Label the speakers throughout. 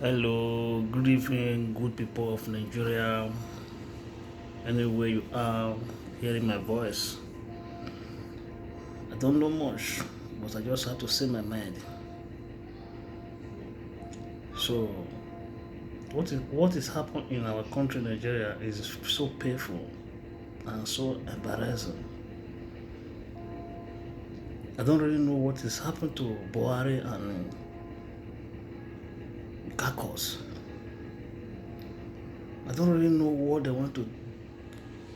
Speaker 1: Hello, good evening, good people of Nigeria. Anywhere you are hearing my voice, I don't know much, but I just have to say my mind. So, what is happening in our country, Nigeria, is so painful and so embarrassing. I don't really know what is happening to Buhari and Kakos. I don't really know what they want to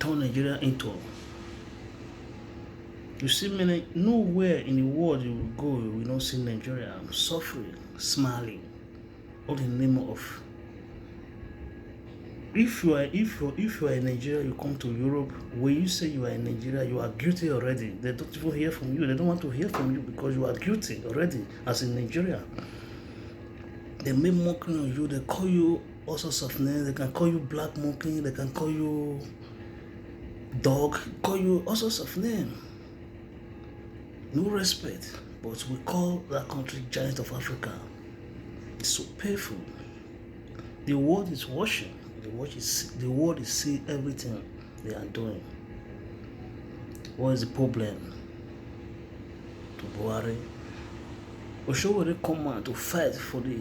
Speaker 1: turn Nigeria into. You see, nowhere in the world you will go, you will not see Nigeria suffering, smiling, all in the name of. If you are in Nigeria, you come to Europe. When you say you are in Nigeria, you are guilty already. They don't even hear from you. They don't want to hear from you because you are guilty already, as in Nigeria. They make mockery on you. They call you all sorts of names. They can call you black monkey. They can call you dog. Call you all sorts of names. No respect, but we call that country giant of Africa. It's so painful. The world is watching. The world is seeing everything they are doing. What is the problem to Buhari? Oshowore come out to fight for the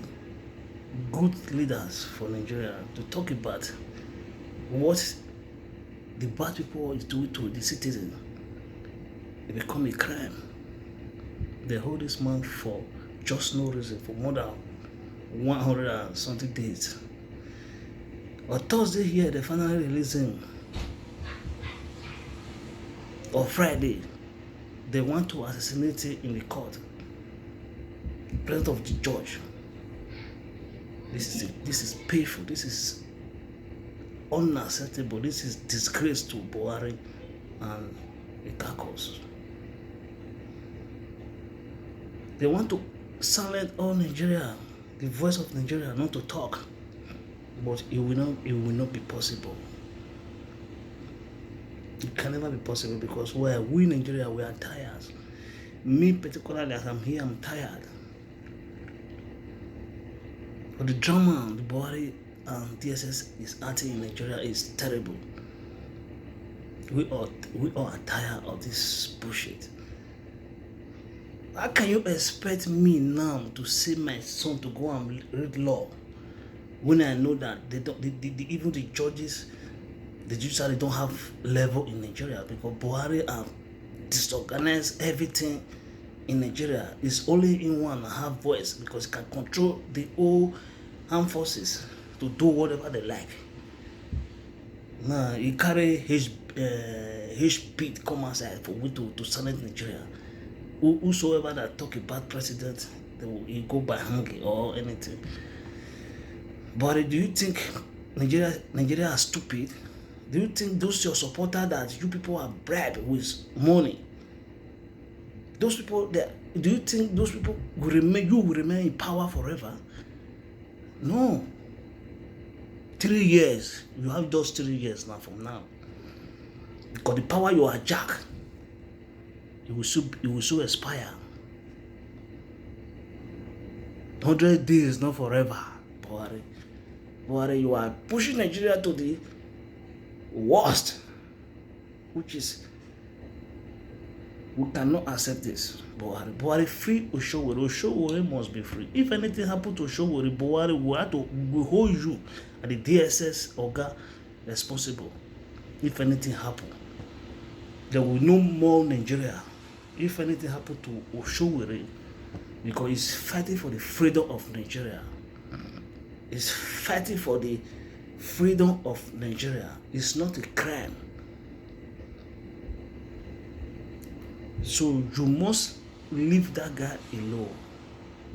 Speaker 1: good leaders for Nigeria, to talk about what the bad people is doing to the citizen. It become a crime. They hold this man for just no reason for more than 100 and something days. On Thursday here, they finally released him. On Friday, they want to assassinate him in the court. Presence of the judge. This is painful. This is unacceptable. This is disgrace to Buhari and the Kakos. They want to silence all Nigeria, the voice of Nigeria, not to talk. But it will not be possible. It can never be possible because we Nigeria, we are tired. Me particularly, as I'm here, I'm tired. But the drama the Buhari and DSS is acting in Nigeria is terrible. We all are tired of this bullshit. How can you expect me now to say my son to go and read law when I know that even the judges, the judiciary don't have level in Nigeria because Buhari have disorganized everything in Nigeria. It's only in one have voice because he can control the whole armed forces to do whatever they like. Now he carry HP come outside for we to silence Nigeria. Whosoever that talk about president, he go by hanging or anything. But do you think Nigeria are stupid? Do you think those your supporters that you people are bribed with money? Those people do you think those people will remain in power forever? No. 3 years. You have just 3 years now from now. Because the power you are jack, it will soon expire. 100 days, not forever. Buhari, you are pushing Nigeria to the worst, which is, we cannot accept this. Buhari free Oshowore. Oshowore must be free. If anything happen to Oshowore, Buhari will hold you at the DSS Oga responsible. If anything happen, there will no more Nigeria. If anything happen to Oshowore, because he's fighting for the freedom of Nigeria. He's fighting for the freedom of Nigeria. It's not a crime. So you must leave that guy alone.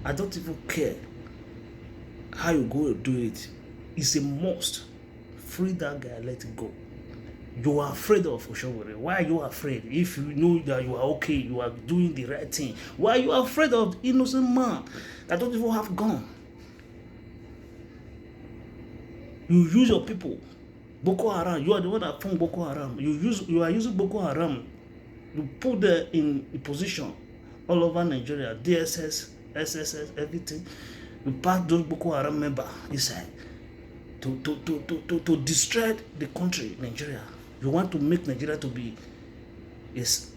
Speaker 1: I don't even care how you go to do it. It's a must. Free that guy, let it go. You are afraid of Oshowore. Why are you afraid? If you know that you are okay, you are doing the right thing. Why are you afraid of innocent man that don't even have gun? You use your people. Boko Haram, you are the one that formed Boko Haram. You are using Boko Haram. You put them in a position all over Nigeria, DSS, SSS, everything. You pack those Boko Haram members inside to destroy the country, Nigeria. You want to make Nigeria to be is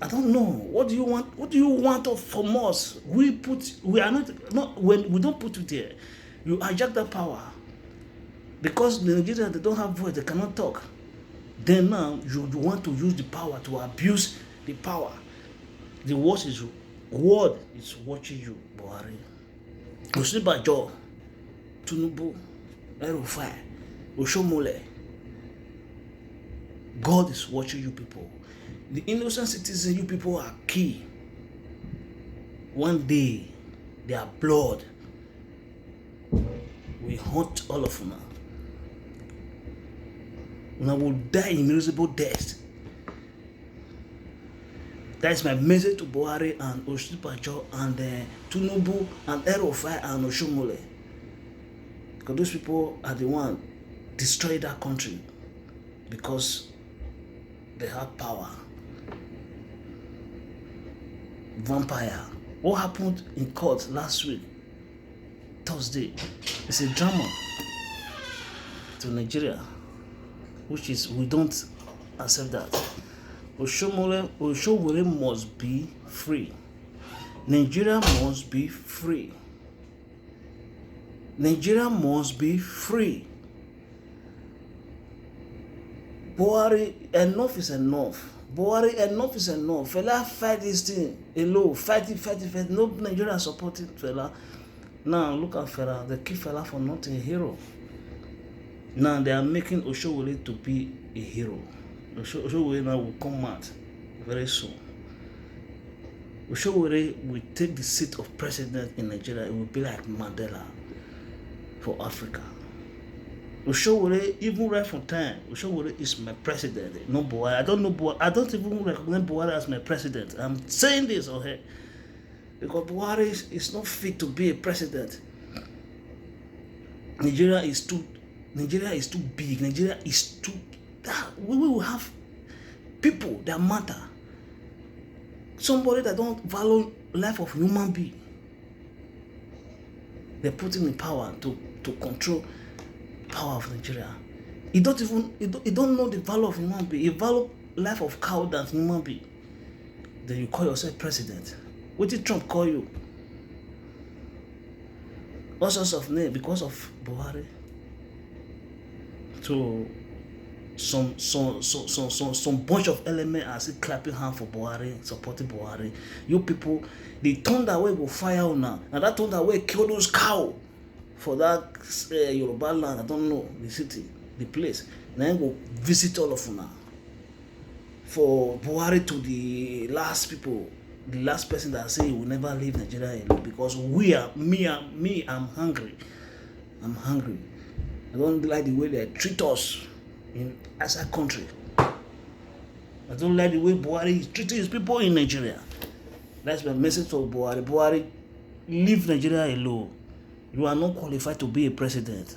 Speaker 1: I don't know. What do you want? What do you want from us? We are not when we don't put you there. You hijack that power. Because the Nigerians, they don't have voice, they cannot talk. Then now you want to use the power to abuse the power. The world is watching you, Buhari. Osinbajo, Tinubu, El-Rufai, Oshomole. God is watching you people. The innocent citizens, you people are key. One day, their blood will haunt all of you now. Una will die in miserable death. That is my message to Buhari and Osinbajo and Tinubu and El-Rufai and Oshomole. Because those people are the one destroyed that country because they have power. Vampire. What happened in court last week, Thursday? It's a drama to Nigeria, which is we don't accept that. Oshomole must be free. Nigeria must be free. Nigeria must be free. Buhari, enough is enough. Buhari, enough is enough. Fela, fight this thing alone. Fight it. No Nigeria supporting Fela. Now look at Fela. They keep Fela for not a hero. Now they are making Oshomole to be a hero. Oshomole now will come out very soon. Oshomole will take the seat of president in Nigeria. It will be like Mandela for Africa. Oshomole, even right from time, Oshomole is my president. No Buhari. I don't know Buhari. I don't even recognize Buhari as my president. I'm saying this okay? Because Buhari is not fit to be a president. Nigeria is too big. Nigeria is too. We will have people that matter. Somebody that don't value life of human being. They're putting in power to control power of Nigeria. You don't know the value of human being. You value life of cow than human being. Then you call yourself president. What did Trump call you? All sorts of names because of Buhari. So some bunch of elements are still clapping hands for Buhari, supporting Buhari. You people, the thunder wave will fire now. And that thunder wave kill those cow for that Yoruba land. I don't know the city, the place. Now go visit all of you now. For Buhari to the last people, the last person that say he will never leave Nigeria alone because I'm hungry. I'm hungry. I don't like the way they treat us as a country. I don't like the way Buhari is treating his people in Nigeria. That's my message to Buhari. Buhari, leave Nigeria alone. You are not qualified to be a president.